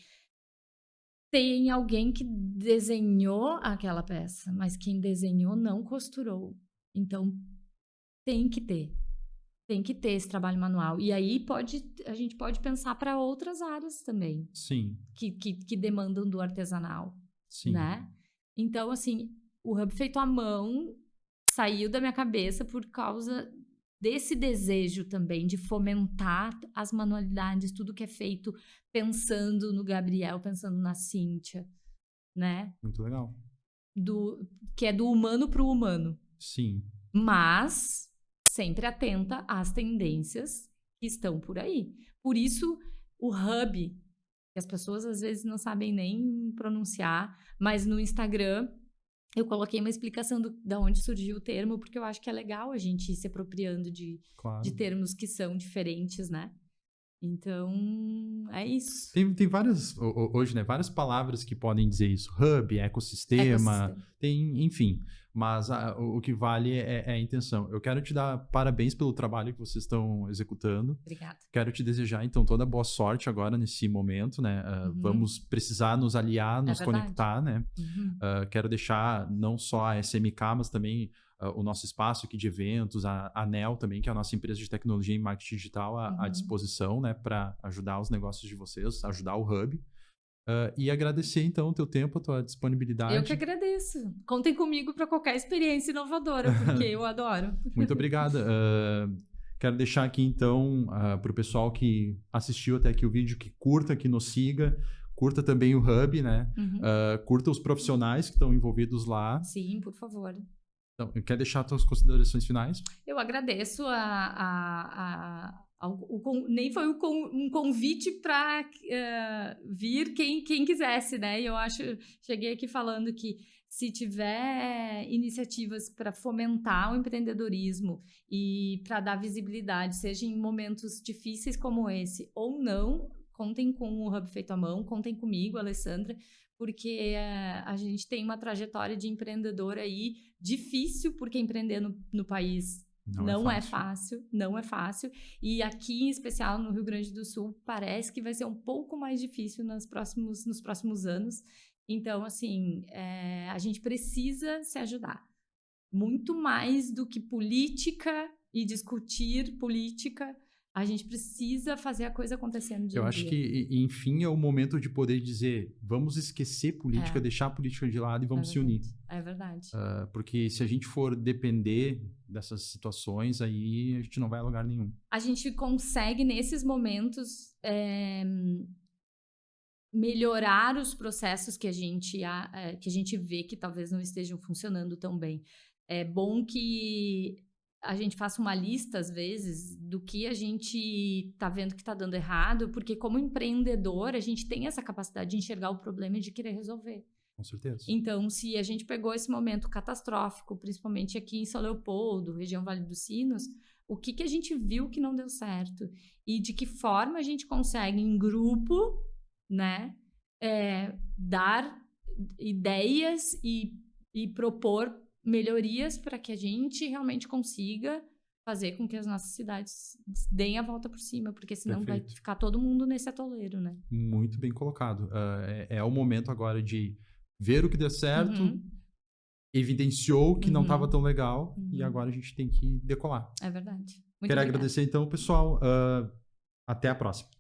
tem alguém que desenhou aquela peça, mas quem desenhou não costurou. Então, tem que ter esse trabalho manual. E aí a gente pode pensar para outras áreas também. Sim. Que demandam do artesanal. Sim. Né? Então, assim, o hub feito à mão saiu da minha cabeça por causa desse desejo também de fomentar as manualidades, tudo que é feito pensando no Gabriel, pensando na Cíntia, né? Muito legal. Que é do humano para o humano. Sim. Mas sempre atenta às tendências que estão por aí. Por isso, o hub, que as pessoas às vezes não sabem nem pronunciar, mas no Instagram eu coloquei uma explicação de onde surgiu o termo, porque eu acho que é legal a gente ir se apropriando de termos que são diferentes, né? Então, é isso. Tem várias, hoje, né, várias palavras que podem dizer isso. Hub, ecossistema. Tem, enfim. Mas o que vale é a intenção. Eu quero te dar parabéns pelo trabalho que vocês estão executando. Obrigada. Quero te desejar, então, toda boa sorte agora nesse momento, né? Vamos precisar nos aliar, nos conectar, né? Quero deixar não só a SMK, mas também o nosso espaço aqui de eventos, a ANEL também, que é a nossa empresa de tecnologia e marketing digital, à disposição, né? Para ajudar os negócios de vocês, ajudar o Hub. E agradecer, então, o teu tempo, a tua disponibilidade. Eu que agradeço. Contem comigo para qualquer experiência inovadora, porque eu adoro. Muito obrigada. Quero deixar aqui, então, para o pessoal que assistiu até aqui o vídeo, que curta, que nos siga. Curta também o Hub, né? Curta os profissionais que estão envolvidos lá. Sim, por favor. Então, quer deixar as tuas considerações finais? Eu agradeço nem foi um convite para vir quem quisesse, né? Eu cheguei aqui falando que se tiver iniciativas para fomentar o empreendedorismo e para dar visibilidade, seja em momentos difíceis como esse ou não, contem com o Hub Feito à Mão, contem comigo, Alessandra, porque a gente tem uma trajetória de empreendedor aí difícil, porque empreender no país não é fácil. E aqui, em especial no Rio Grande do Sul, parece que vai ser um pouco mais difícil nos próximos anos. Então, assim, a gente precisa se ajudar. Muito mais do que política e discutir política, a gente precisa fazer a coisa acontecer no dia a dia. Eu acho que, enfim, é o momento de poder dizer, vamos esquecer política, deixar a política de lado e vamos se unir. É verdade. Porque se a gente for depender dessas situações, aí a gente não vai a lugar nenhum. A gente consegue, nesses momentos, melhorar os processos que a gente vê que talvez não estejam funcionando tão bem. É bom que a gente faça uma lista, às vezes, do que a gente está vendo que está dando errado, porque como empreendedor, a gente tem essa capacidade de enxergar o problema e de querer resolver. Com certeza. Então, se a gente pegou esse momento catastrófico, principalmente aqui em São Leopoldo, região Vale dos Sinos, o que a gente viu que não deu certo? E de que forma a gente consegue, em grupo, né, dar ideias e propor melhorias para que a gente realmente consiga fazer com que as nossas cidades deem a volta por cima, porque senão vai ficar todo mundo nesse atoleiro, né? Muito bem colocado. É o momento agora de ver o que deu certo, evidenciou que não Uhum. estava tão legal e Uhum. agora a gente tem que decolar. É verdade. Muito Quero obrigada. agradecer então, pessoal. Até a próxima.